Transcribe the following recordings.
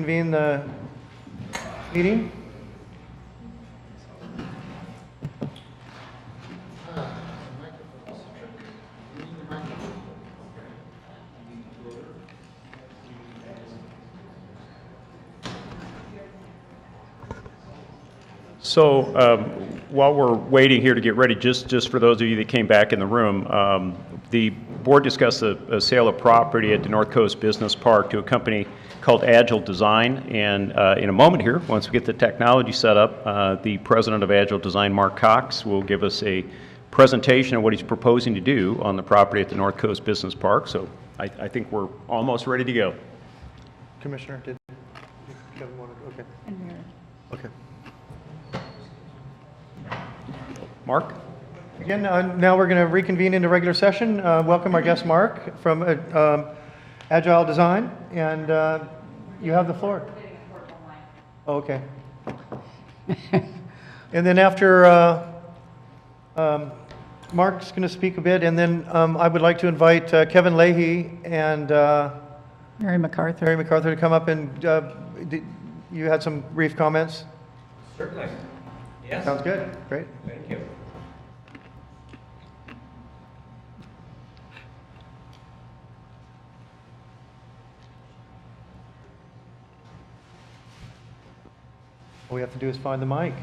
reconvene the meeting. So while we're waiting here to get ready, just for those of you that came back in the room, the board discussed a sale of property at the North Coast Business Park to a company called Agile Design. And in a moment here, once we get the technology set up, the president of Agile Design, Mark Cox, will give us a presentation of what he's proposing to do on the property at the North Coast Business Park. So I think we're almost ready to go. Commissioner, did Kevin want to? Okay. Okay. Mark? Again, now we're going to reconvene into regular session. Welcome our guest Mark from Agile Design, and you have the floor. Oh, okay. And then after Mark's going to speak a bit, and then I would like to invite Kevin Leahy and Mary MacArthur. Mary MacArthur to come up, and you had some brief comments? Certainly. Yes. Sounds good. Great. Thank you. All we have to do is find the mic.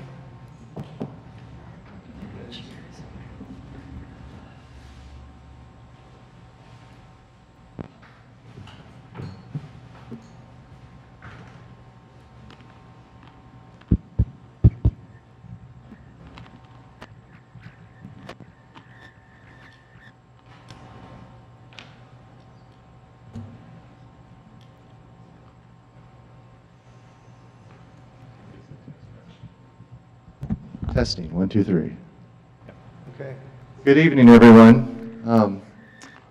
Testing, 1, 2, 3. Okay. Good evening, everyone,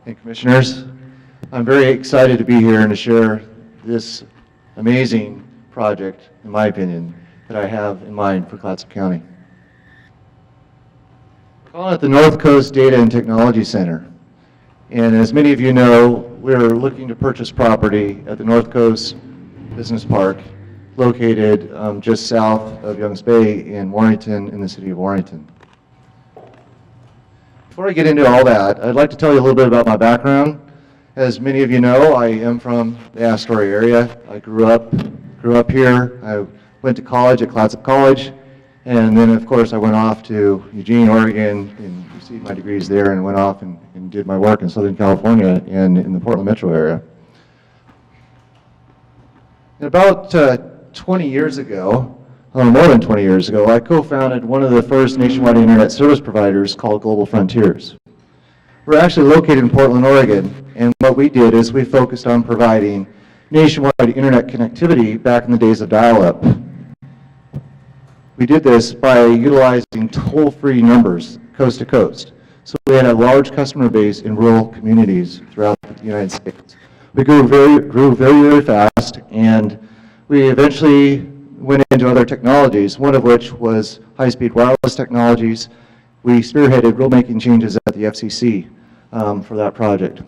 and commissioners. I'm very excited to be here and to share this amazing project, in my opinion, that I have in mind for Clatsop County. We're calling it the North Coast Data and Technology Center. And as many of you know, we're looking to purchase property at the North Coast Business Park, located just south of Youngs Bay in Warrington, in the city of Warrington. Before I get into all that, I'd like to tell you a little bit about my background. As many of you know, I am from the Astoria area. I grew up here. I went to college at Clatsop College, and then of course I went off to Eugene, Oregon, and received my degrees there, and went off and did my work in Southern California and in the Portland metro area. About 20 years ago, more than 20 years ago, I co-founded one of the first nationwide internet service providers called Global Frontiers. We're actually located in Portland, Oregon, and what we did is we focused on providing nationwide internet connectivity back in the days of dial-up. We did this by utilizing toll-free numbers coast to coast. So we had a large customer base in rural communities throughout the United States. We grew very fast, and we eventually went into other technologies, one of which was high-speed wireless technologies. We spearheaded rulemaking changes at the FCC for that project.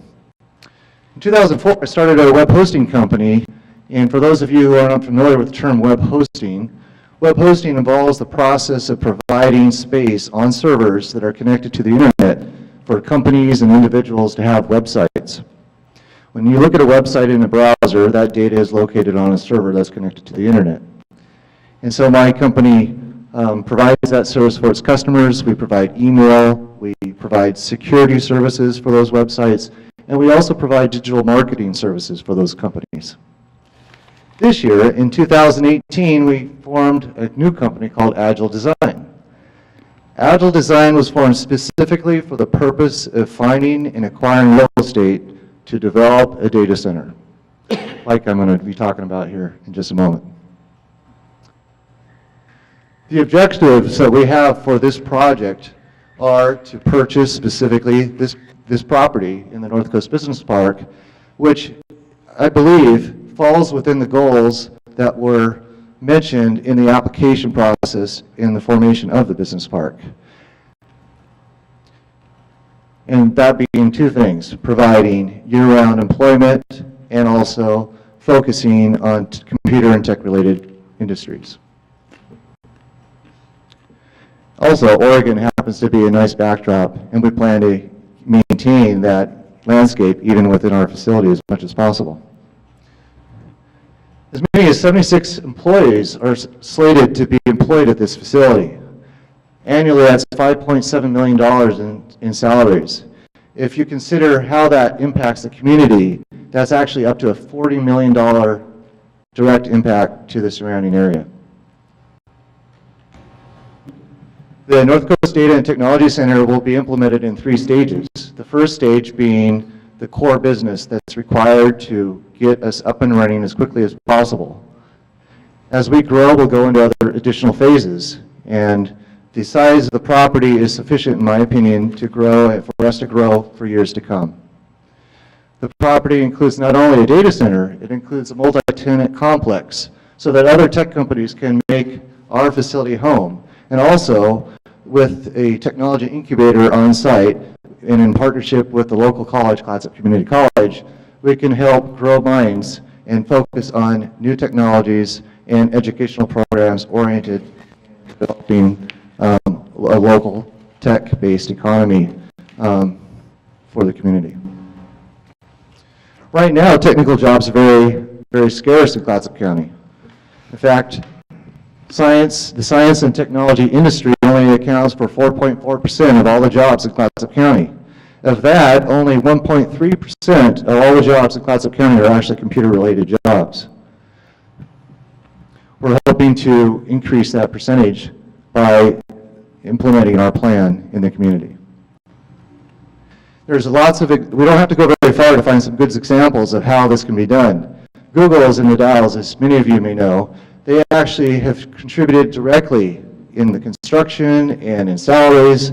In 2004, I started a web hosting company, and for those of you who are not familiar with the term web hosting involves the process of providing space on servers that are connected to the internet for companies and individuals to have websites. When you look at a website in a browser, that data is located on a server that's connected to the internet. And so my company provides that service for its customers. We provide email, we provide security services for those websites, and we also provide digital marketing services for those companies. This year, in 2018, we formed a new company called Agile Design. Agile Design was formed specifically for the purpose of finding and acquiring real estate to develop a data center, like I'm going to be talking about here in just a moment. The objectives that we have for this project are to purchase specifically this property in the North Coast Business Park, which I believe falls within the goals that were mentioned in the application process in the formation of the business park. And that being two things: providing year-round employment and also focusing on computer and tech-related industries. Also, Oregon happens to be a nice backdrop, and we plan to maintain that landscape even within our facility as much as possible. As many as 76 employees are slated to be employed at this facility. Annually, that's $5.7 million in salaries. If you consider how that impacts the community, that's actually up to a $40 million direct impact to the surrounding area. The North Coast Data and Technology Center will be implemented in 3 stages. The first stage being the core business that's required to get us up and running as quickly as possible. As we grow, we'll go into other additional phases, and the size of the property is sufficient, in my opinion, to grow, for us to grow for years to come. The property includes not only a data center, it includes a multi-tenant complex so that other tech companies can make our facility home, and also with a technology incubator on site and in partnership with the local college, Clatsop Community College, we can help grow minds and focus on new technologies and educational programs oriented in developing a local tech-based economy for the community. Right now, technical jobs are very, very scarce in Clatsop County. In fact, the science and technology industry only accounts for 4.4% of all the jobs in Clatsop County. Of that, only 1.3% of all the jobs in Clatsop County are actually computer-related jobs. We're hoping to increase that percentage by implementing our plan in the community. There's lots of, we don't have to go very far to find some good examples of how this can be done. Google is in the Dalles, as many of you may know. They actually have contributed directly in the construction and in salaries,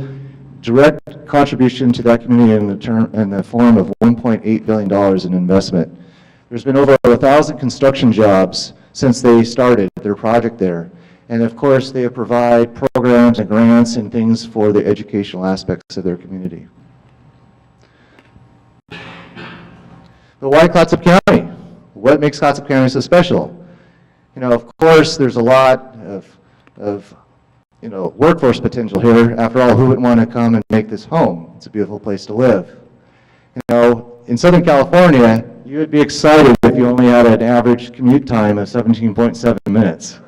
direct contribution to that community in the form of $1.8 billion in investment. There's been over 1,000 construction jobs since they started their project there. And of course, they provide programs and grants and things for the educational aspects of their community. But why Clatsop County? What makes Clatsop County so special? You know, of course, there's a lot of workforce potential here. After all, who wouldn't want to come and make this home? It's a beautiful place to live. You know, in Southern California, you would be excited if you only had an average commute time of 17.7 minutes.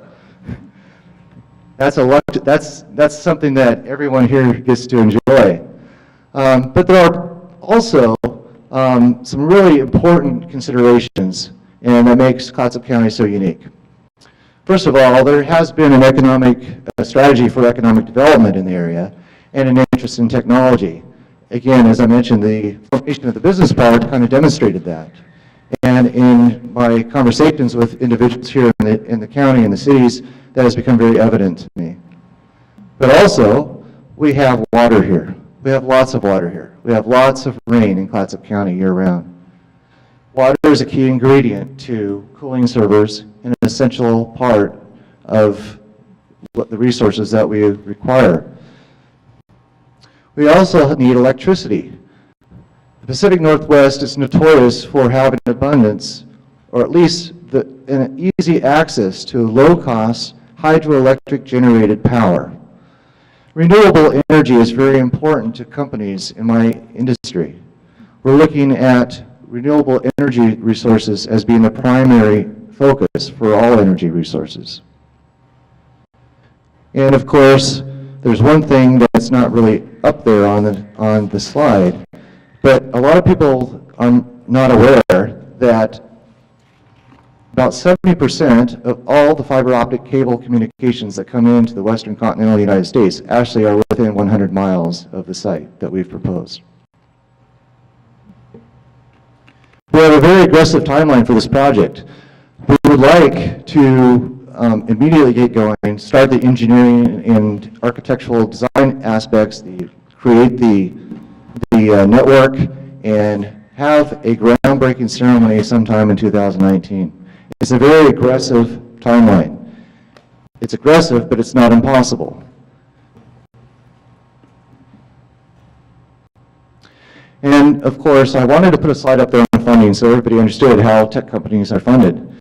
That's something that everyone here gets to enjoy. But there are also some really important considerations, and that makes Clatsop County so unique. First of all, there has been an economic strategy for economic development in the area and an interest in technology. Again, as I mentioned, the formation of the business park kind of demonstrated that. And in my conversations with individuals here in the county and the cities, that has become very evident to me. But also, we have water here. We have lots of water here. We have lots of rain in Clatsop County year-round. Water is a key ingredient to cooling servers and an essential part of what the resources that we require. We also need electricity. The Pacific Northwest is notorious for having abundance, or at least an easy access to low-cost hydroelectric generated power. Renewable energy is very important to companies in my industry. We're looking at renewable energy resources as being the primary focus for all energy resources. And of course, there's one thing that's not really up there on the slide, but a lot of people are not aware that about 70% of all the fiber optic cable communications that come into the western continental United States actually are within 100 miles of the site that we've proposed. We have a very aggressive timeline for this project. We would like to immediately get going, start the engineering and architectural design aspects, create the network, and have a groundbreaking ceremony sometime in 2019. It's a very aggressive timeline. It's aggressive, but it's not impossible. And of course, I wanted to put a slide up there on funding so everybody understood how tech companies are funded.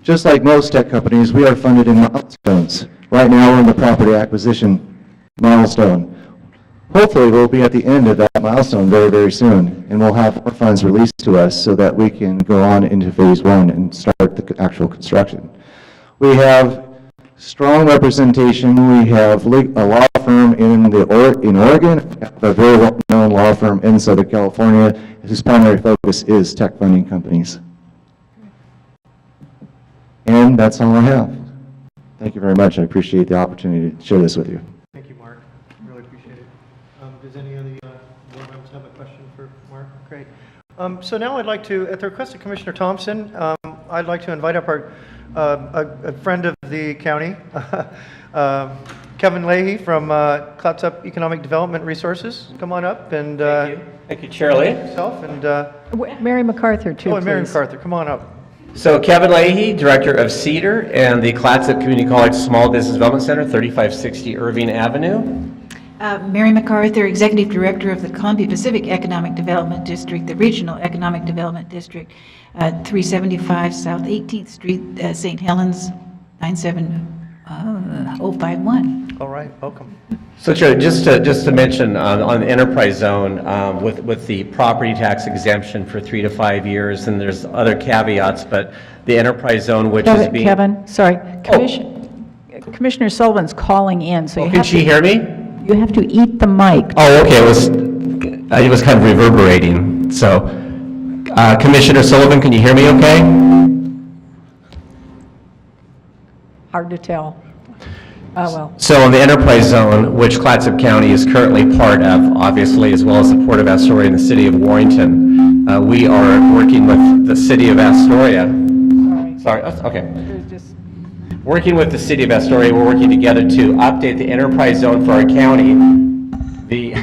Just like most tech companies, we are funded in milestones. Right now, we're in the property acquisition milestone. Hopefully, we'll be at the end of that milestone very, very soon, and we'll have more funds released to us so that we can go on into phase one and start the actual construction. We have strong representation. We have a law firm in Oregon, a very well-known law firm in Southern California, whose primary focus is tech funding companies. And that's all I have. Thank you very much. I appreciate the opportunity to share this with you. Thank you, Mark. Really appreciate it. Does any of the board members have a question for Mark? Great. So now I'd like to, at the request of Commissioner Thompson, I'd like to invite up our a friend of the county, Kevin Leahy from Clatsop Economic Development Resources. Come on up and Thank you, Chair Lee. yourself and Mary MacArthur, too, and Mary please. MacArthur. Come on up. So Kevin Leahy, Director of CEDAR and the Clatsop Community College Small Business Development Center, 3560 Irving Avenue. Mary MacArthur, Executive Director of the Columbia Pacific Economic Development District, the Regional Economic Development District, 375 South 18th Street, St. Helens, 97051. All right, welcome. So Chair, just to mention on the enterprise zone, with the property tax exemption for 3 to 5 years, and there's other caveats, but the enterprise zone, which is being... Kevin, sorry. Commissioner Sullivan's calling in, so you Can have she to, hear me? you have to eat the mic. Oh, okay, it was kind of reverberating. So, Commissioner Sullivan, can you hear me okay? Hard to tell. Oh, well. So in the enterprise zone, which Clatsop County is currently part of, obviously, as well as the Port of Astoria and the City of Warrington, we are working with the City of Astoria. Sorry, okay. There's just, Working with the City of Astoria, we're working together to update the enterprise zone for our county. The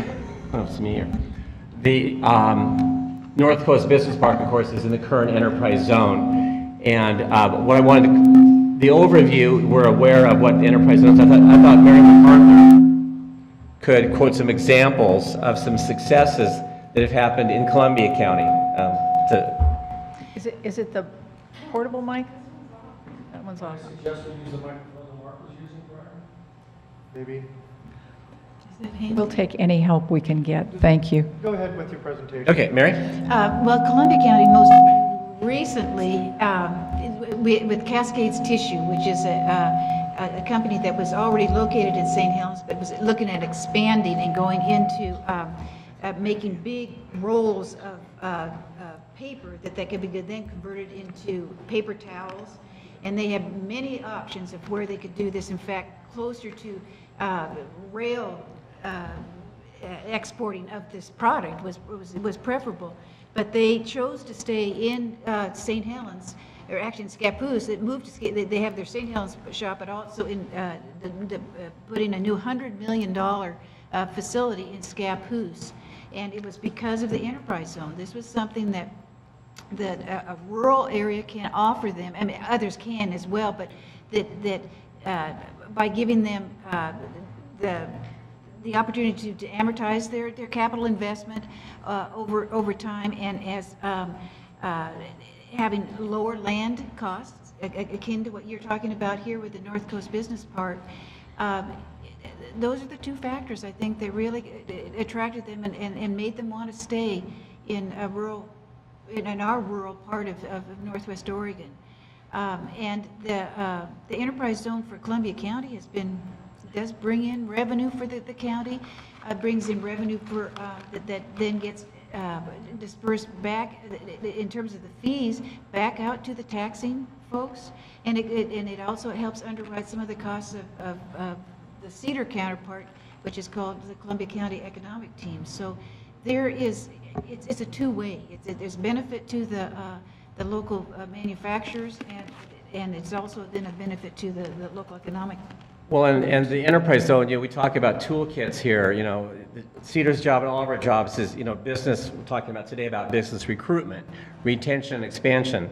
North Coast Business Park, of course, is in the current enterprise zone. And what I wanted to, the overview, we're aware of what the enterprise zone is. I thought Mary MacArthur could quote some examples of some successes that have happened in Columbia County. is it the portable mic? That one's off. Maybe. We'll take any help we can get. Thank you. Go ahead with your presentation. Okay, Mary? Well, Columbia County most recently, with Cascades Tissue, which is a company that was already located in St. Helens, but was looking at expanding and going into making big rolls of paper that could be then converted into paper towels. And they have many options of where they could do this. In fact, closer to rail exporting of this product was preferable. But they chose to stay in St. Helens, or actually in Scappoose. They moved to they have their St. Helens shop, but also in putting a new $100 million facility in Scappoose. And it was because of the enterprise zone. This was something that a rural area can offer them. I mean, others can as well, but that by giving them the opportunity to amortize their capital investment over time, and as having lower land costs, akin to what you're talking about here with the North Coast Business Park. Those are the two factors I think that really attracted them and made them want to stay in a rural, in our rural part of Northwest Oregon. And the enterprise zone for Columbia County does bring in revenue for the county, brings in revenue for that then gets dispersed back in terms of the fees back out to the taxing folks, and it also helps underwrite some of the costs of the CEDAR counterpart, which is called the Columbia County Economic Team. So there is, it's a two-way. There's benefit to the local manufacturers, and it's also then a benefit to the local economic. Well, and the enterprise zone, we talk about toolkits here. CEDAR's job and all of our jobs is, business. We're talking about today about business recruitment, retention, and expansion.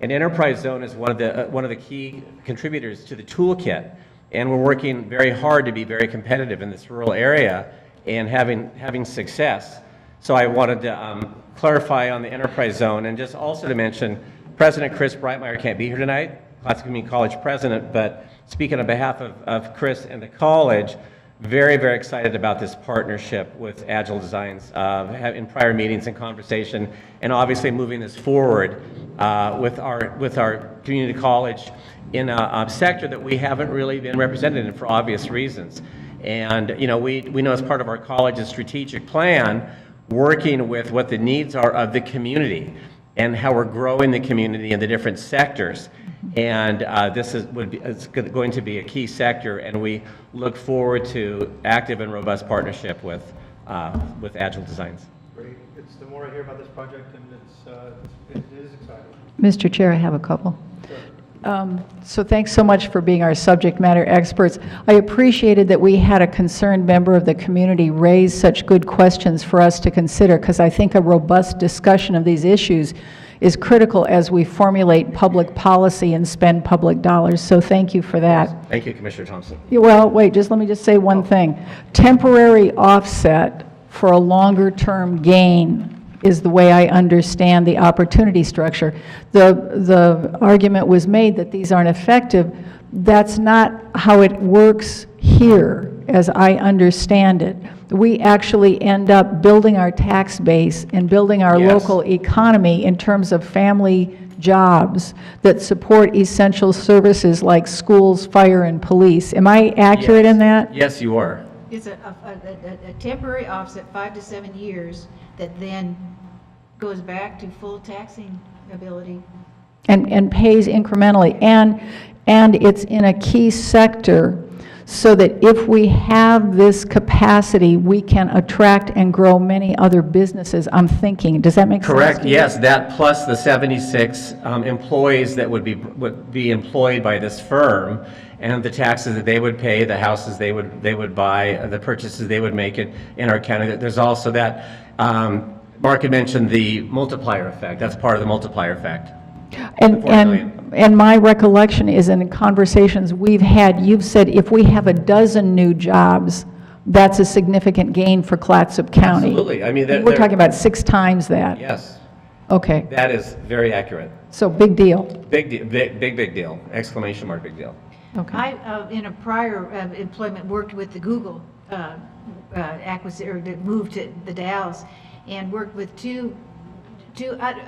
And enterprise zone is one of the key contributors to the toolkit. And we're working very hard to be very competitive in this rural area and having success. So I wanted to clarify on the enterprise zone, and just also to mention, President Chris Breitmeyer can't be here tonight, Classic Community College president, but speaking on behalf of Chris and the college, very, very excited about this partnership with Agile Designs in prior meetings and conversation, and obviously moving this forward with our community college in a sector that we haven't really been represented in for obvious reasons. And we know as part of our college's strategic plan, working with what the needs are of the community and how we're growing the community in the different sectors. And this is going to be a key sector, and we look forward to active and robust partnership with Agile Designs. Great. It's the more I hear about this project, and it is exciting. Mr. Chair, I have a couple. So thanks so much for being our subject matter experts. I appreciated that we had a concerned member of the community raise such good questions for us to consider, because I think a robust discussion of these issues is critical as we formulate public policy and spend public dollars. So thank you for that. Thank you, Commissioner Thompson. Yeah, well, wait, let me just say one thing. Temporary offset for a longer-term gain is the way I understand the opportunity structure. The argument was made that these aren't effective. That's not how it works here, as I understand it. We actually end up building our tax base and building our Yes. local economy in terms of family jobs that support essential services like schools, fire, and police. Am I accurate in that? Yes, you are. It's a temporary offset, 5 to 7 years, that then goes back to full taxing ability. And pays incrementally, and it's in a key sector, so that if we have this capacity, we can attract and grow many other businesses, I'm thinking. Does that make sense? Correct, to you? yes, that plus the 76 employees that would be employed by this firm, and the taxes that they would pay, the houses they would buy, the purchases they would make in our county. There's also that, Mark had mentioned the multiplier effect. That's part of the multiplier effect. And my recollection is in conversations we've had, you've said if we have a dozen new jobs, that's a significant gain for Clatsop County. Absolutely. I mean, we're talking about 6 times that. Yes, Okay, that is very accurate. so big deal. Big deal, big deal. Exclamation mark, big deal. Okay. I, in a prior employment, worked with the Google acquisition, or the move to the Dalles, and worked with two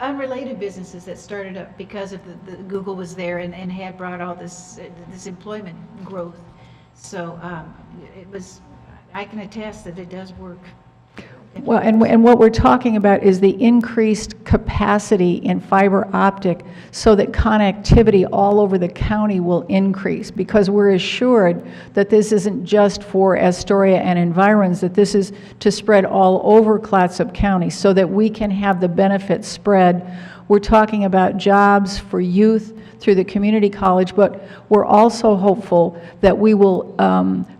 unrelated businesses that started up because of the Google was there and had brought all this employment growth. So it was, I can attest that it does work. Well, and what we're talking about is the increased capacity in fiber optic so that connectivity all over the county will increase, because we're assured that this isn't just for Astoria and environs, that this is to spread all over Clatsop County so that we can have the benefits spread. We're talking about jobs for youth through the community college, but we're also hopeful that we will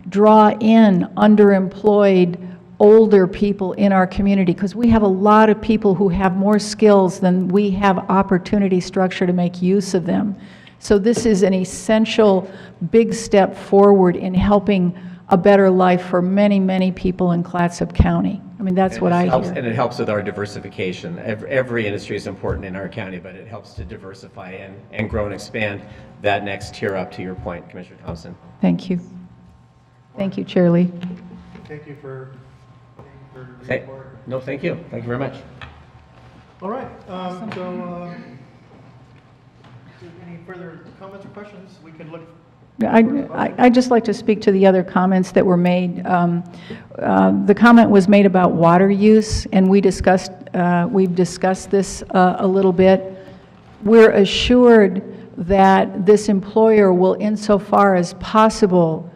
draw in underemployed older people in our community, because we have a lot of people who have more skills than we have opportunity structure to make use of them. So this is an essential big step forward in helping a better life for many, many people in Clatsop County. I mean, that's what I hear. And it helps with our diversification. Every industry is important in our county, but it helps to diversify and grow and expand that next tier up, to your point, Commissioner Thompson. Thank you. Thank you, Chair Lee. Thank you for your Hey, report. no, thank you. Thank you very much. All right, any further comments or questions? We can look. I'd just like to speak to the other comments that were made. The comment was made about water use, and we've discussed this a little bit. We're assured that this employer will, insofar as possible,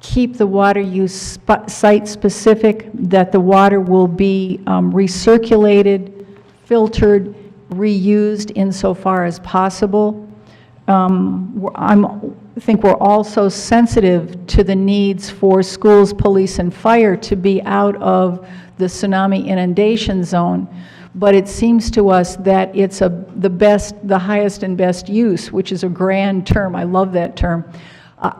keep the water use site-specific, that the water will be recirculated, filtered, reused insofar as possible. I think we're also sensitive to the needs for schools, police, and fire to be out of the tsunami inundation zone. But it seems to us that it's the highest and best use, which is a grand term. I love that term.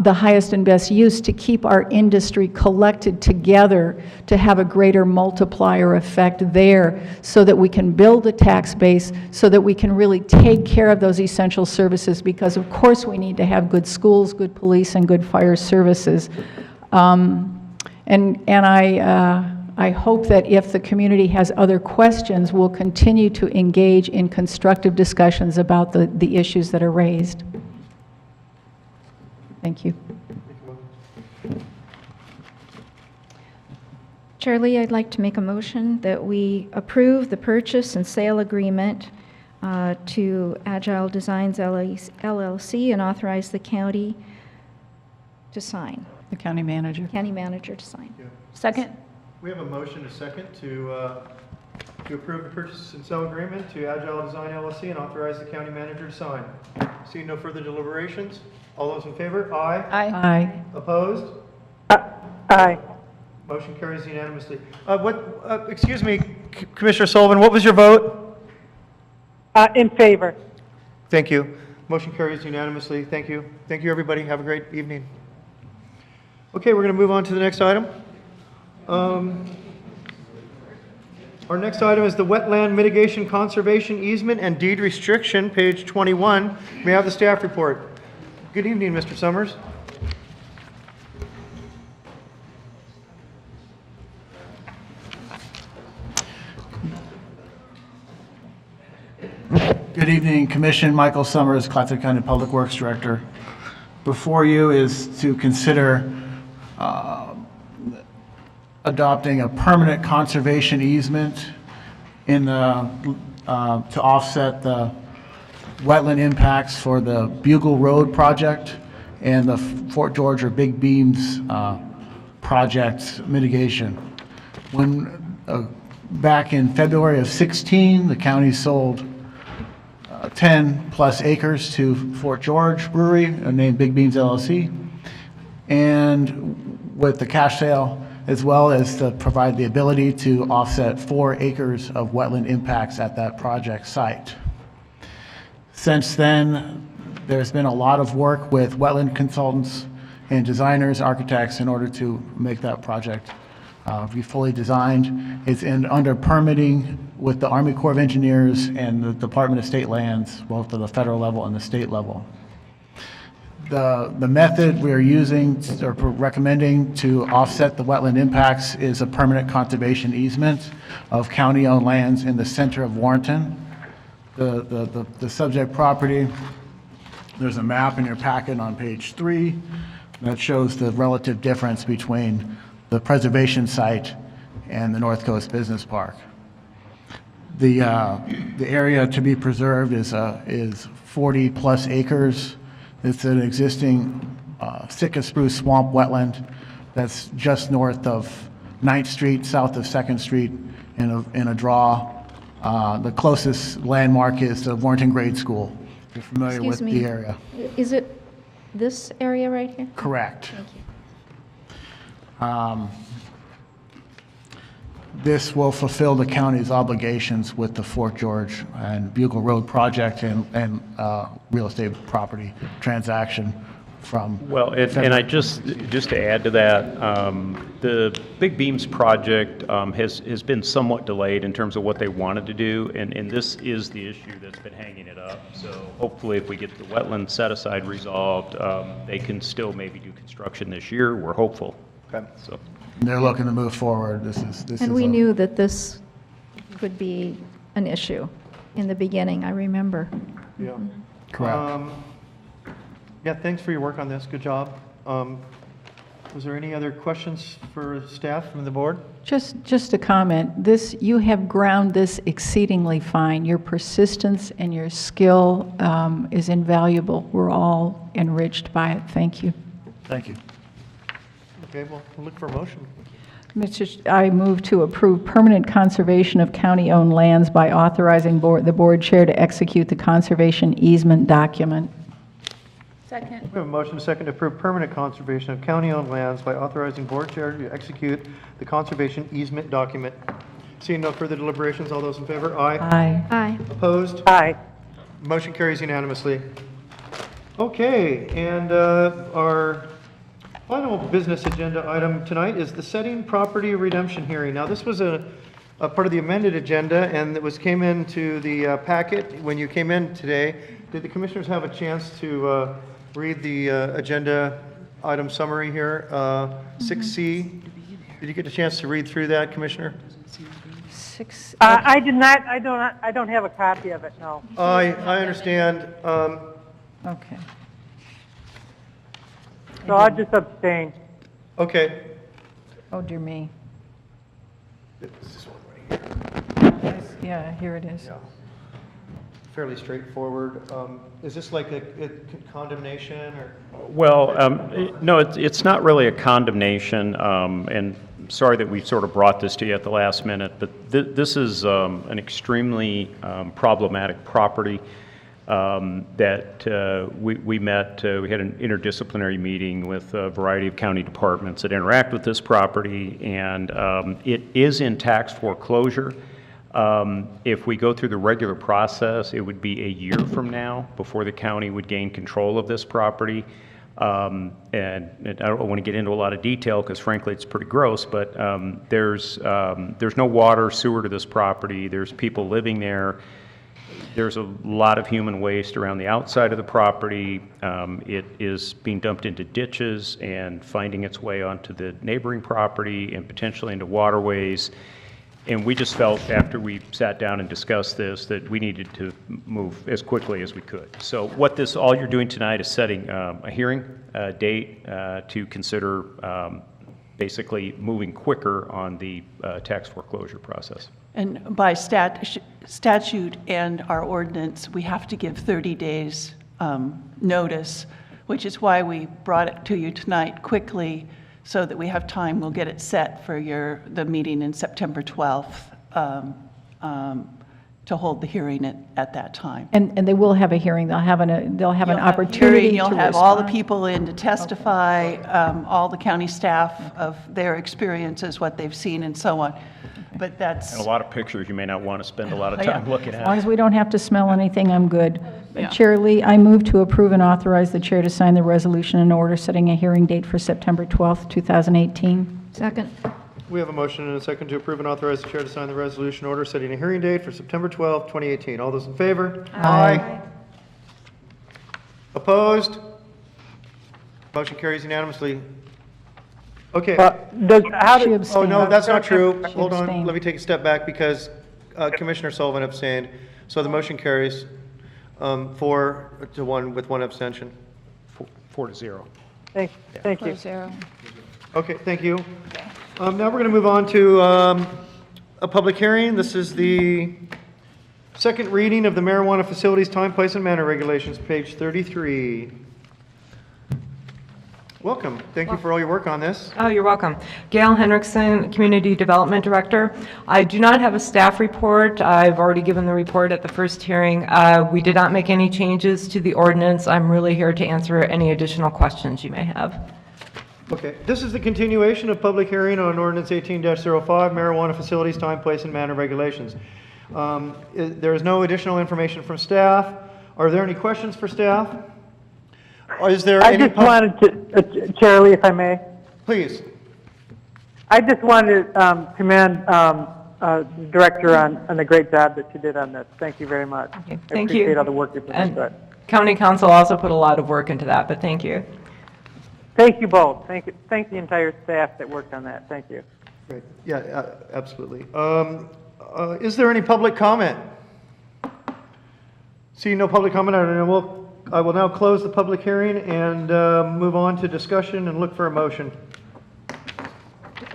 the highest and best use to keep our industry collected together to have a greater multiplier effect there so that we can build a tax base, so that we can really take care of those essential services, because of course we need to have good schools, good police, and good fire services. I hope that if the community has other questions, we'll continue to engage in constructive discussions about the issues that are raised. Thank you. Charlie, I'd like to make a motion that we approve the purchase and sale agreement to Agile Designs LLC and authorize the county to sign, The county manager. county manager to sign. Yeah. Second? We have a motion, a second, to approve the purchase and sale agreement to Agile Design LLC and authorize the county manager to sign. Seeing no further deliberations, all those in favor? Aye. Aye. Opposed? Aye. Motion carries unanimously. Excuse me, Commissioner Sullivan, what was your vote? In favor. Thank you. Motion carries unanimously. Thank you. Thank you, everybody. Have a great evening. Okay, we're going to move on to the next item. Our next item is the Wetland Mitigation Conservation Easement and Deed Restriction, page 21. May I have the staff report? Good evening, Mr. Summers. Good evening, Commission. Michael Summers, Clatsop County Public Works Director. Before you is to consider adopting a permanent conservation easement in the, to offset the wetland impacts for the Bugle Road project and the Fort George or Big Beams project mitigation. When back in February of 16, the county sold 10 plus acres to Fort George Brewery, named Big Beams LLC, and with the cash sale, as well as to provide the ability to offset 4 acres of wetland impacts at that project site. Since then, there's been a lot of work with wetland consultants and designers, architects, in order to make that project be fully designed. It's under permitting with the Army Corps of Engineers and the Department of State Lands, both at the federal level and the state level. The method we are using or recommending to offset the wetland impacts is a permanent conservation easement of county-owned lands in the center of Warrenton. The subject property, there's a map in your packet on page 3 that shows the relative difference between the preservation site and the North Coast Business Park. The area to be preserved is 40 plus acres. It's an existing Sitka spruce swamp wetland that's just north of 9th Street, south of 2nd Street in a draw. The closest landmark is the Warrenton Grade School. If you're familiar with the area. Is it this area right here? Correct. Thank you. This will fulfill the county's obligations with the Fort George and Bugle Road project and real estate property transaction from. Well, and I just to add to that, the Big Beams project has been somewhat delayed in terms of what they wanted to do, and this is the issue that's been hanging it up. So hopefully, if we get the wetland set aside resolved, they can still maybe do construction this year. We're hopeful. Okay. So. They're looking to move forward. And we knew that this would be an issue in the beginning, I remember. Yeah. Correct. Yeah, thanks for your work on this. Good job. Was there any other questions for staff from the board? Just a comment. You have ground this exceedingly fine. Your persistence and your skill is invaluable. We're all enriched by it. Thank you. Thank you. Okay, well, we'll look for a motion. I move to approve permanent conservation of county-owned lands by authorizing the board chair to execute the conservation easement document. Second. We have a motion and a second to approve permanent conservation of county-owned lands by authorizing board chair to execute the conservation easement document. Seeing no further deliberations, all those in favor? Aye. Aye. Aye. Opposed? Aye. Motion carries unanimously. Okay, and our final business agenda item tonight is the setting property redemption hearing. Now, this was a part of the amended agenda, and it came into the packet when you came in today. Did the commissioners have a chance to read the agenda item summary here? 6C. Did you get a chance to read through that, Commissioner? I did not, I don't have a copy of it, no. I understand. Okay. So I'll just abstain. Okay. Oh, dear me. This one right here. Yeah, here it is. Yeah. Fairly straightforward. Is this like a condemnation or? Well, no, it's not really a condemnation, and sorry that we sort of brought this to you at the last minute, but this is an extremely problematic property that we met. We had an interdisciplinary meeting with a variety of county departments that interact with this property, and it is in tax foreclosure. If we go through the regular process, it would be a year from now before the county would gain control of this property. And I don't want to get into a lot of detail because frankly it's pretty gross, but there's no water, sewer to this property. There's people living there. There's a lot of human waste around the outside of the property. It is being dumped into ditches and finding its way onto the neighboring property and potentially into waterways. And we just felt after we sat down and discussed this that we needed to move as quickly as we could. So what all you're doing tonight is setting a hearing date to consider basically moving quicker on the tax foreclosure process. And by statute and our ordinance, we have to give 30 days notice, which is why we brought it to you tonight quickly so that we have time. We'll get it set for the meeting in September 12th to hold the hearing at that time. And they will have a hearing. They'll have an You'll have a opportunity hearing, to You'll have all the respond. people in to testify, all the county staff of their experiences, what they've seen and so on. But that's, And a lot of pictures you may not want to spend a lot of Yeah. time looking As long at. as we don't have to smell anything, I'm good. Yeah. Chair Lee, I move to approve and authorize the chair to sign the resolution and order setting a hearing date for September 12th, 2018. Second. We have a motion and a second to approve and authorize the chair to sign the resolution order setting a hearing date for September 12th, 2018. All those in favor? Aye. Opposed? Motion carries unanimously. Okay. She Oh, abstained. no, that's not true. She Hold on, abstained. let me take a step back because Commissioner Sullivan abstained. So the motion carries 4-1 with one abstention. 4-0. Thank you. 4-0. Okay, thank you. Now we're going to move on to a public hearing. This is the second reading of the marijuana facilities time, place, and manner regulations, page 33. Welcome. Thank you for all your work on this. Oh, you're welcome. Gail Henriksen, Community Development Director. I do not have a staff report. I've already given the report at the first hearing. We did not make any changes to the ordinance. I'm really here to answer any additional questions you may have. Okay, this is the continuation of public hearing on ordinance 18-05, marijuana facilities time, place, and manner regulations. There is no additional information from staff. Are there any questions for staff? Is there I any? just wanted to, Chair Lee, if I may, Please. I just wanted to commend the Director on the great job that she did on this. Thank you very much. Okay, I thank you. appreciate all the work you put into it. County Council also put a lot of work into that, but thank you. Thank you both. Thank you. Thank the entire staff that worked on that. Thank you. Great. Yeah, absolutely. Is there any public comment? See no public comment, I will now close the public hearing and move on to discussion and look for a motion.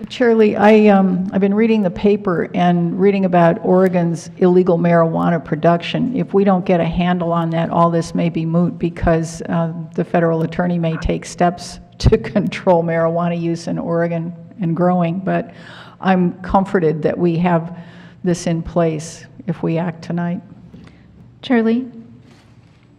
Chair Lee, I've been reading the paper and reading about Oregon's illegal marijuana production. If we don't get a handle on that, all this may be moot because the federal attorney may take steps to control marijuana use in Oregon and growing. But I'm comforted that we have this in place if we act tonight. Chair Lee,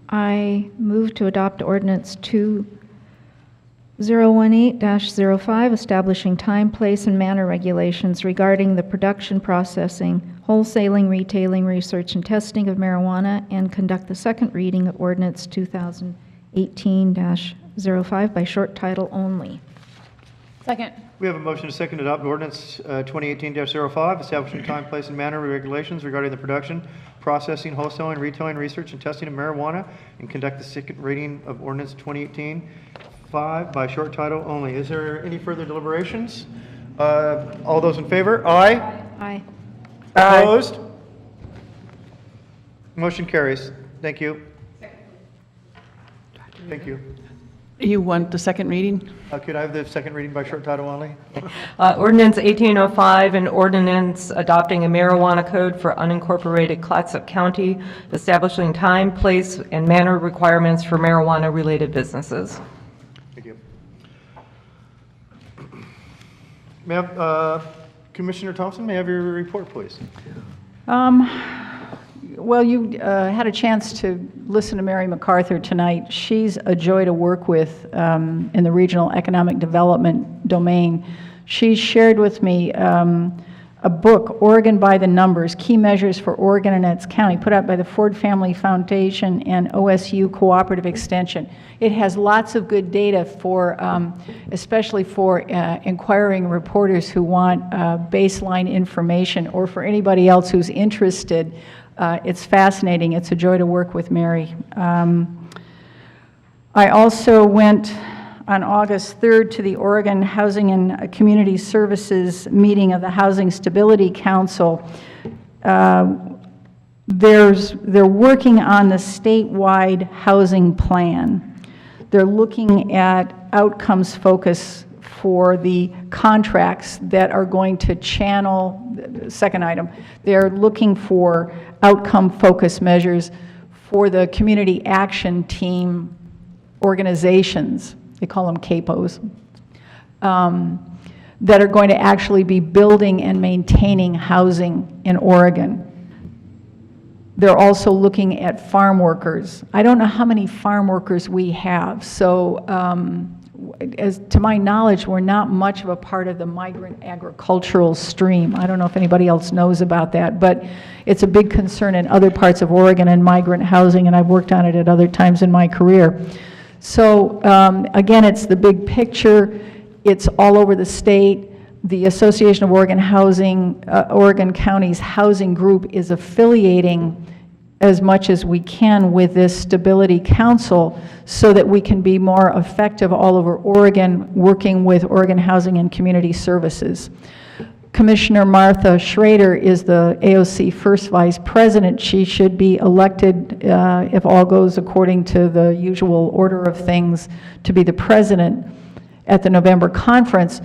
I move to adopt ordinance 2018-05, establishing time, place, and manner regulations regarding the production, processing, wholesaling, retailing, research, and testing of marijuana, and conduct the second reading of ordinance 18-05 by short title only. Second. We have a motion to second to adopt ordinance 2018-05, establishing time, place, and manner of regulations regarding the production, processing, wholesaling, retailing, research, and testing of marijuana, and conduct the second reading of ordinance 2018-5 by short title only. Is there any further deliberations? All those in favor? Aye. Aye. Opposed? Motion carries. Thank you. Thank you. You want the second reading? Could I have the second reading by short title only? Ordinance 1805, an ordinance adopting a marijuana code for unincorporated Clatsop County, establishing time, place, and manner requirements for marijuana-related businesses. Thank you. May I have, Commissioner Thompson, may I have your report, please? Well, you had a chance to listen to Mary MacArthur tonight. She's a joy to work with in the regional economic development domain. She shared with me a book, Oregon by the Numbers, Key Measures for Oregon and its County, put out by the Ford Family Foundation and OSU Cooperative Extension. It has lots of good data for, especially for inquiring reporters who want baseline information, or for anybody else who's interested. It's fascinating. It's a joy to work with Mary. I also went on August 3rd to the Oregon Housing and Community Services meeting of the Housing Stability Council. They're working on the statewide housing plan. They're looking at outcomes focus for the contracts that are going to channel, second item, they're looking for outcome-focused measures for the community action team organizations, they call them CAPOs, that are going to actually be building and maintaining housing in Oregon. They're also looking at farm workers. I don't know how many farm workers we have, so as to my knowledge, we're not much of a part of the migrant agricultural stream. I don't know if anybody else knows about that, but it's a big concern in other parts of Oregon and migrant housing, and I've worked on it at other times in my career. So again, it's the big picture. It's all over the state. The Association of Oregon Housing, Oregon Counties Housing Group is affiliating as much as we can with this Stability Council so that we can be more effective all over Oregon, working with Oregon Housing and Community Services. Commissioner Martha Schrader is the AOC first vice president. She should be elected, if all goes according to the usual order of things, to be the president at the November conference.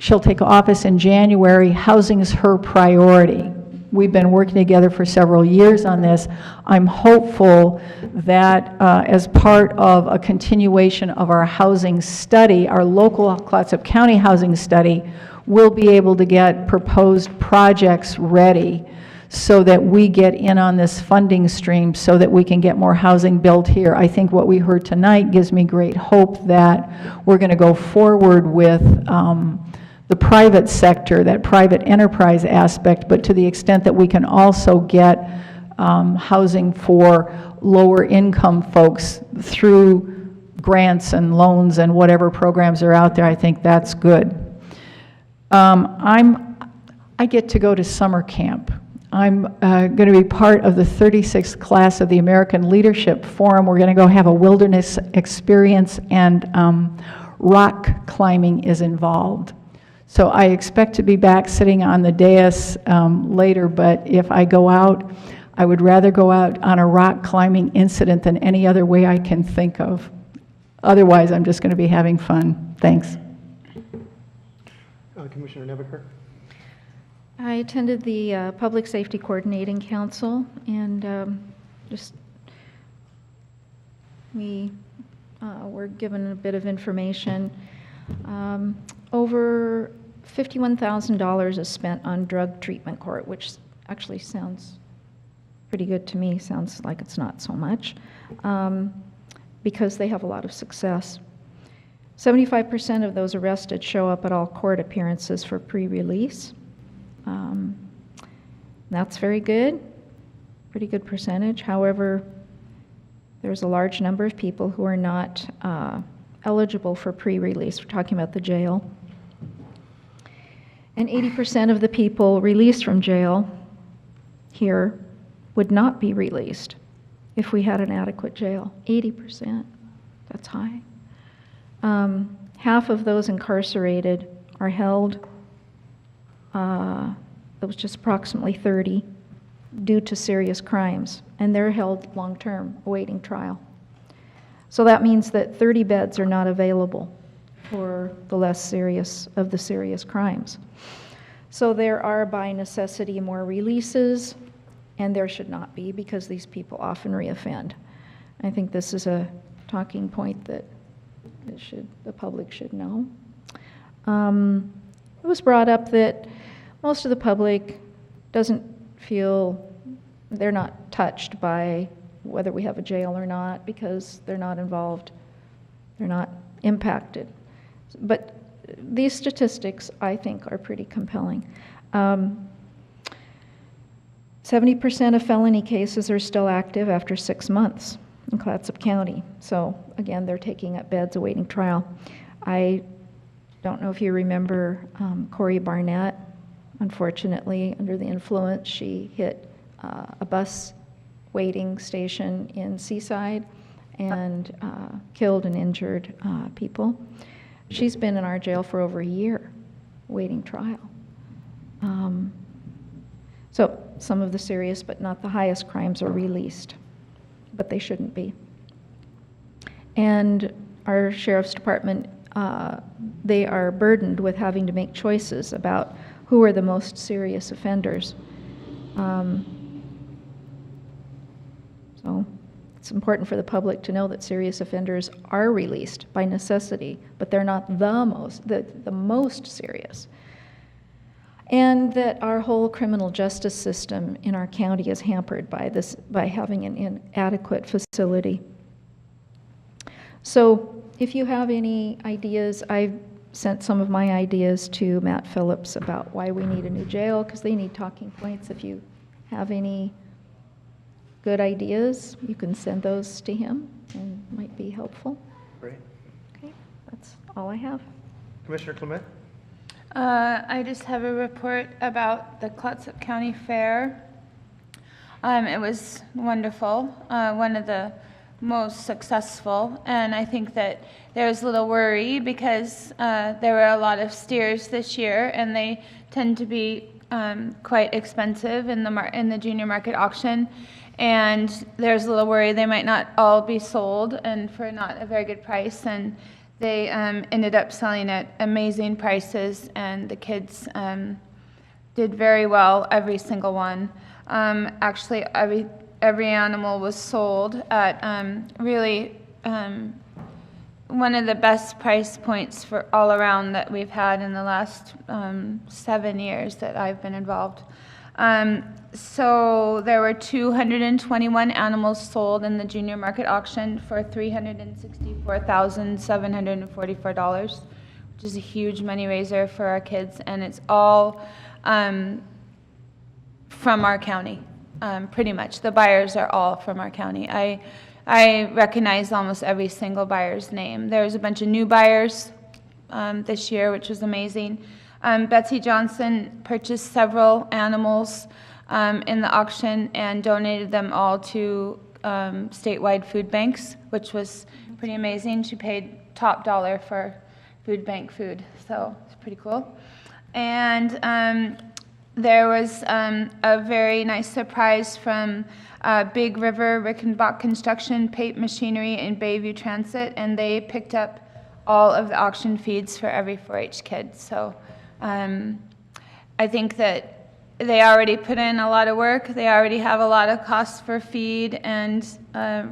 She'll take office in January. Housing is her priority. We've been working together for several years on this. I'm hopeful that as part of a continuation of our housing study, our local Clatsop County housing study, we'll be able to get proposed projects ready so that we get in on this funding stream so that we can get more housing built here. I think what we heard tonight gives me great hope that we're going to go forward with the private sector, that private enterprise aspect, but to the extent that we can also get housing for lower income folks through grants and loans and whatever programs are out there, I think that's good. I get to go to summer camp. I'm going to be part of the 36th class of the American Leadership Forum. We're going to go have a wilderness experience, and rock climbing is involved. So I expect to be back sitting on the dais later, but if I go out, I would rather go out on a rock climbing incident than any other way I can think of. Otherwise, I'm just going to be having fun. Thanks. Commissioner Nebaker. I attended the Public Safety Coordinating Council, and we were given a bit of information. Over $51,000 is spent on drug treatment court, which actually sounds pretty good to me. Sounds like it's not so much, because they have a lot of success. 75% of those arrested show up at all court appearances for pre-release. That's very good, pretty good percentage. However, There's a large number of people who are not eligible for pre-release. We're talking about the jail. And 80% of the people released from jail here would not be released if we had an adequate jail. 80%. That's high. Half of those incarcerated are held, it was just approximately 30, due to serious crimes, and they're held long-term, awaiting trial. So that means that 30 beds are not available for the less serious of the serious crimes. So there are, by necessity, more releases, and there should not be, because these people often reoffend. I think this is a talking point that the public should know. It was brought up that most of the public doesn't feel, they're not touched by whether we have a jail or not, because they're not involved, they're not impacted. But these statistics, I think, are pretty compelling. 70% of felony cases are still active after 6 months in Clatsop County. So again, they're taking up beds awaiting trial. I don't know if you remember Corey Barnett. Unfortunately, under the influence, she hit a bus waiting station in Seaside and killed and injured people. She's been in our jail for over a year, waiting trial. So some of the serious but not the highest crimes are released, but they shouldn't be. And our Sheriff's Department, they are burdened with having to make choices about who are the most serious offenders. So it's important for the public to know that serious offenders are released by necessity, but they're not the most serious. And that our whole criminal justice system in our county is hampered by this, by having an inadequate facility. So if you have any ideas, I've sent some of my ideas to Matt Phillips about why we need a new jail, because they need talking points. If you have any good ideas, you can send those to him and might be helpful. Great. Okay, that's all I have. Commissioner Clement? I just have a report about the Clatsop County Fair. It was wonderful, one of the most successful, and I think that there was a little worry because there were a lot of steers this year, and they tend to be quite expensive in the junior market auction, and there's a little worry they might not all be sold and for not a very good price, and they ended up selling at amazing prices, and the kids did very well, every single one. Actually, every animal was sold at really one of the best price points for all around that we've had in the last 7 years that I've been involved. So there were 221 animals sold in the junior market auction for $364,744, which is a huge money raiser for our kids, and it's all from our county, pretty much. The buyers are all from our county. I recognize almost every single buyer's name. There's a bunch of new buyers this year, which was amazing. Betsy Johnson purchased several animals in the auction and donated them all to statewide food banks, which was pretty amazing. She paid top dollar for food bank food, so it's pretty cool. And there was a very nice surprise from Big River Rickenbach Construction, Pape Machinery, and Bayview Transit, and they picked up all of the auction feeds for every 4-H kid. So I think that they already put in a lot of work. They already have a lot of costs for feed and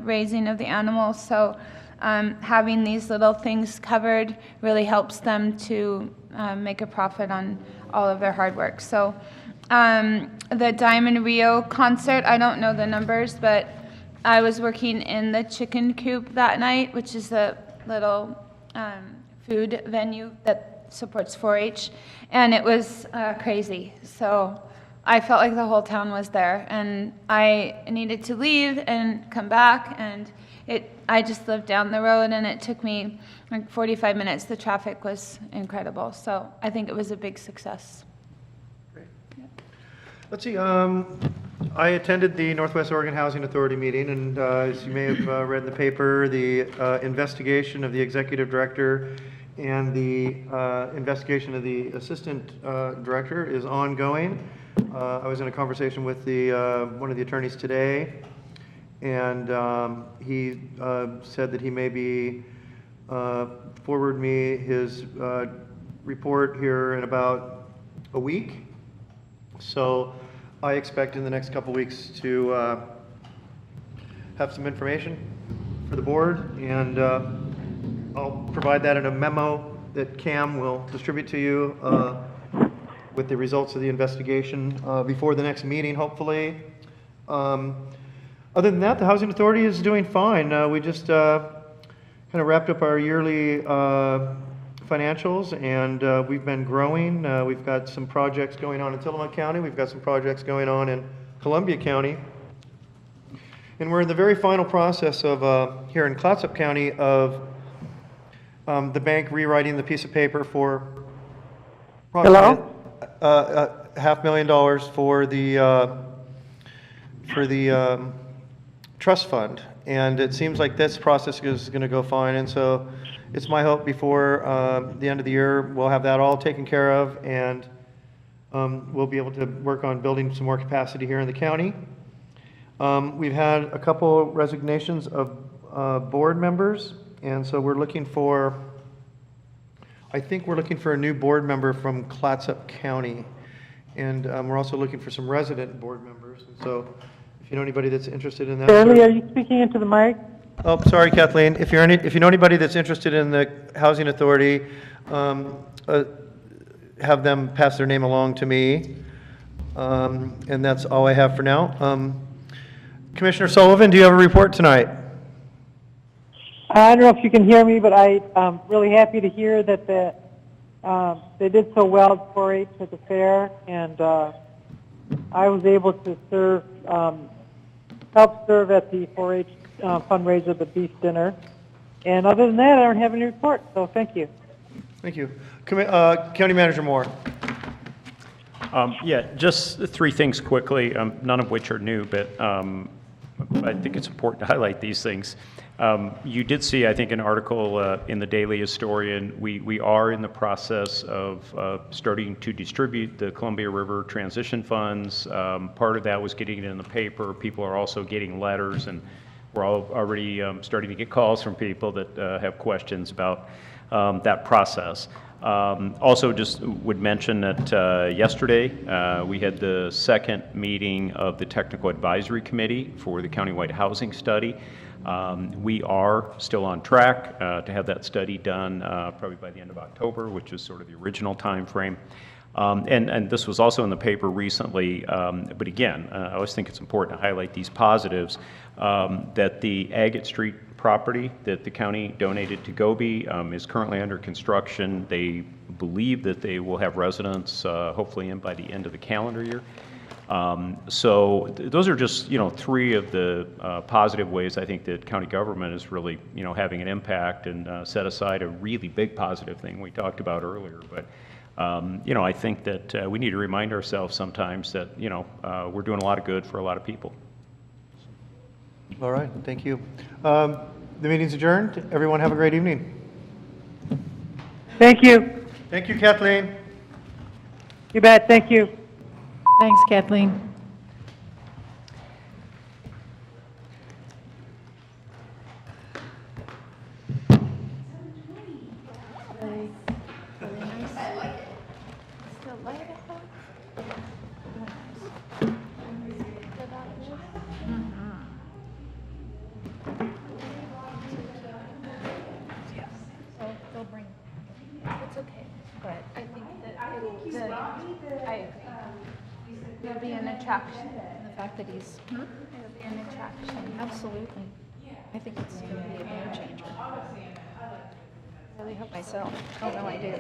raising of the animals. So having these little things covered really helps them to make a profit on all of their hard work. So the Diamond Rio concert, I don't know the numbers, but I was working in the chicken coop that night, which is a little food venue that supports 4-H, and it was crazy. So I felt like the whole town was there, and I needed to leave and come back, and I just lived down the road, and it took me like 45 minutes. The traffic was incredible, so I think it was a big success. Let's see, I attended the Northwest Oregon Housing Authority meeting, and as you may have read in the paper, the investigation of the executive director and the investigation of the assistant director is ongoing. I was in a conversation with one of the attorneys today, and he said that he may be forward me his report here in about a week. So I expect in the next couple weeks to have some information for the board, and I'll provide that in a memo that Cam will distribute to you with the results of the investigation before the next meeting, hopefully. Other than that, the Housing Authority is doing fine. We just kind of wrapped up our yearly financials, and we've been growing. We've got some projects going on in Tillamook County. We've got some projects going on in Columbia County. And we're in the very final process of, here in Clatsop County, of the bank rewriting the piece of paper for approximately $500,000 for the trust fund. And it seems like this process is going to go fine. And so it's my hope before the end of the year, we'll have that all taken care of, and we'll be able to work on building some more capacity here in the county. We've had a couple resignations of board members, and so we're looking for, I think we're looking for a new board member from Clatsop County. And we're also looking for some resident board members. And so if you know anybody that's interested in that. Shirley, are you speaking into the mic? Oh, sorry, Kathleen. If you know anybody that's interested in the Housing Authority, have them pass their name along to me. And that's all I have for now. Commissioner Sullivan, do you have a report tonight? I don't know if you can hear me, but I'm really happy to hear that they did so well at 4-H at the fair, and I was able to help serve at the 4-H fundraiser, the beef dinner. And other than that, I don't have any report, so thank you. Thank you. County Manager Moore. Yeah, just three things quickly, none of which are new, but I think it's important to highlight these things. You did see, I think, an article in the Daily Historian. We are in the process of starting to distribute the Columbia River transition funds. Part of that was getting it in the paper. People are also getting letters, and we're already starting to get calls from people that have questions about that process. Also, just would mention that yesterday we had the second meeting of the Technical Advisory Committee for the Countywide Housing Study. We are still on track to have that study done probably by the end of October, which is sort of the original time frame. And this was also in the paper recently, but again, I always think it's important to highlight these positives, that the Agate Street property that the county donated to Gobi is currently under construction. They believe that they will have residents hopefully in by the end of the calendar year. So those are just, three of the positive ways I think that county government is really, having an impact, and set aside a really big positive thing we talked about earlier. But, I think that we need to remind ourselves sometimes that, we're doing a lot of good for a lot of people. All right, thank you. The meeting's adjourned. Everyone have a great evening. Thank you. Thank you, Kathleen. You bet. Thank you. Thanks, Kathleen. It'll be an attraction, the fact that he's, it'll be an attraction. Absolutely. I think it's going to be a game changer. really hope myself. Oh, no, I do.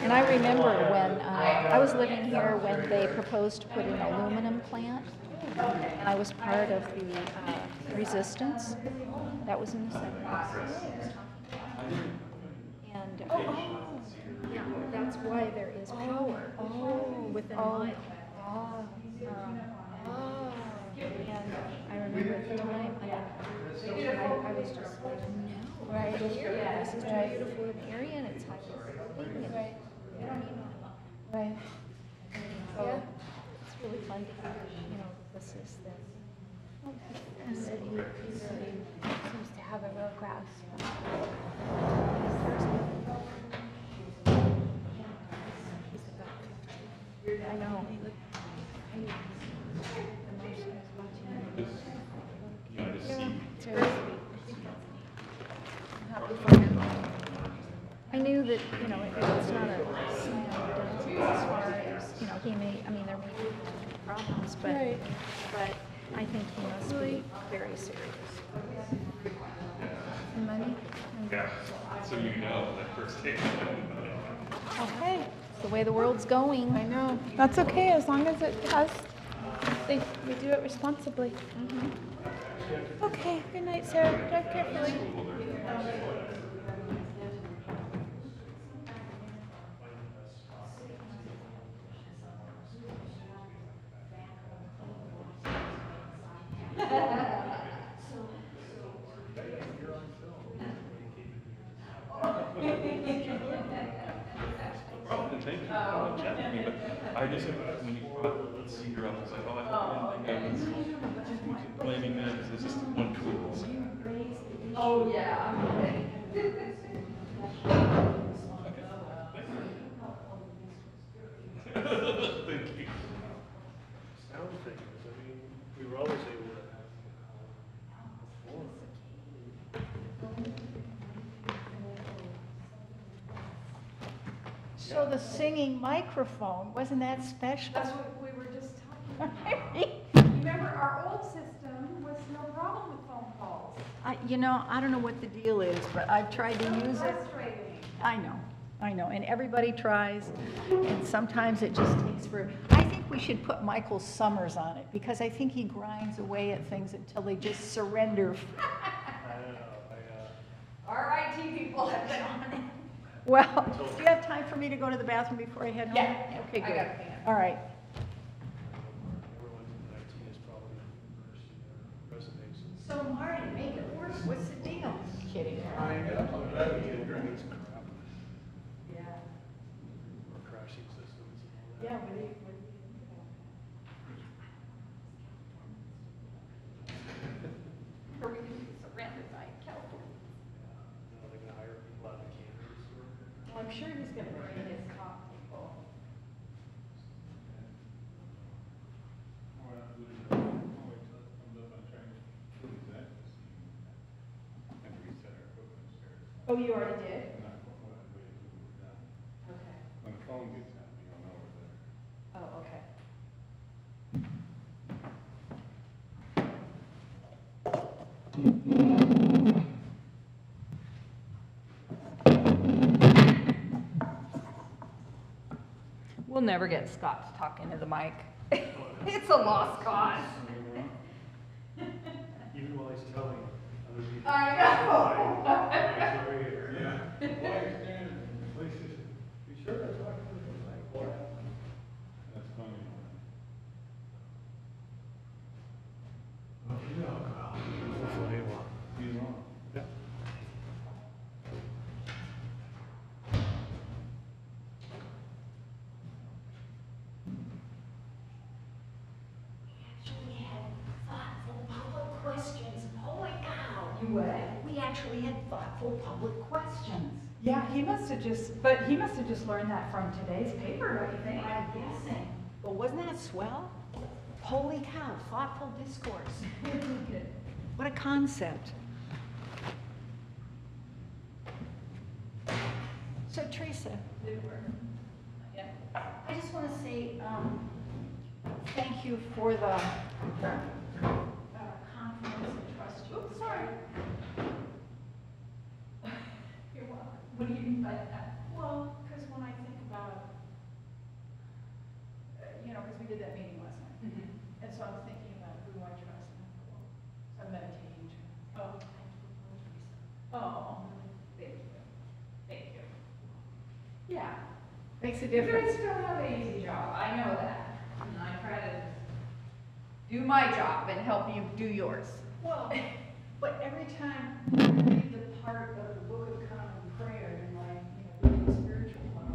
And I remember when, I was living here when they proposed to put an aluminum plant, and I was part of the resistance. That was in the 70s. And, yeah, that's why there is power within a mile. And I remember at the time, I was just like, no, right here, this is a uniform area and it's highly building. Right. You don't need one. Right. Yeah, it's really fun to hear, this is the. And that he really seems to have a real grasp. I know. I knew that, it's not a slam dunk as far as, he may, there may be problems, but I think he must be very serious. And money? Yeah, so that first day. Okay, it's the way the world's going. I know. That's okay, as long as it has, we do it responsibly. Okay, good night, Sarah. Drive carefully. Thank you for chatting with me, but I just, when you brought Cedar up, I was like, I didn't think I was blaming them, because it's just one tool. Oh, yeah. Thank you. Sound things, we were always able to So the singing microphone, wasn't that special? That's what we were just talking about. Remember, our old system was no problem with phone calls. I don't know what the deal is, but I've tried to use it. Frustrating. I know, and everybody tries, and sometimes it just takes I think we should put Michael Summers on it, because I think he grinds away at things until they just surrender. Our IT people have been on it. Well, do you have time for me to go to the bathroom before I head home? Yeah. Okay, good. I got a pan. All right. So Marty, make it worse. What's the deal? Kidding. Yeah. Or crashing systems. Yeah, Or we can be surrounded by California. They're gonna hire people out of Kansas or. Well, I'm sure he's gonna bring his top people. Oh, you already did? Okay. When the phone gets out, you'll know we're there. Oh, okay. We'll never get Scott to talk into the mic. It's a lost cause. Even while he's telling other people. I know. Yeah. Why are you standing in places? You sure that's talking to the mic? What? That's funny. Oh, yeah, well, hopefully he will. He's on. Yeah. Actually had thoughtful public questions. Holy cow. You what? We actually had thoughtful public questions. Yeah, he must have just learned that from today's paper, don't you think? I'm guessing. Well, wasn't that swell? Holy cow, thoughtful discourse. What a concept. So Teresa, I just want to say thank you for the confidence and trust you. Oops, sorry. You're welcome. What do you mean by that? Well, because when I think about, because we did that meeting last night. And so I'm thinking about who do I trust and who won't. So I'm meditating too. Oh. Oh, thank you. Thank you. Yeah. Makes a difference. You guys don't have an easy job, I know that. And I try to do my job and help you do yours. Well, but every time I read the part of the Book of Common Prayer in my, really spiritual one,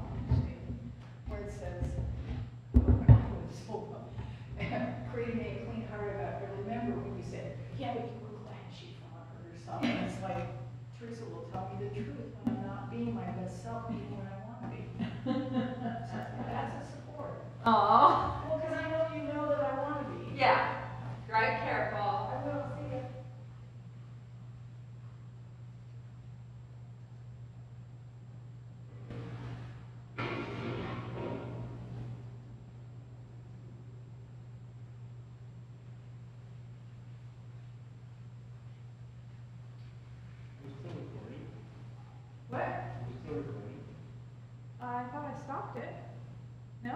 where it says, create me a clean heart about it. Remember when you said, yeah, but you were glad she fought her or something. It's like, Teresa will tell me the truth when I'm not being my best self, even when I want to be. That's a support. Aw. Well, because I know you know that I want to be. Yeah. Drive careful. I will. See ya. What? I thought I stopped it. No?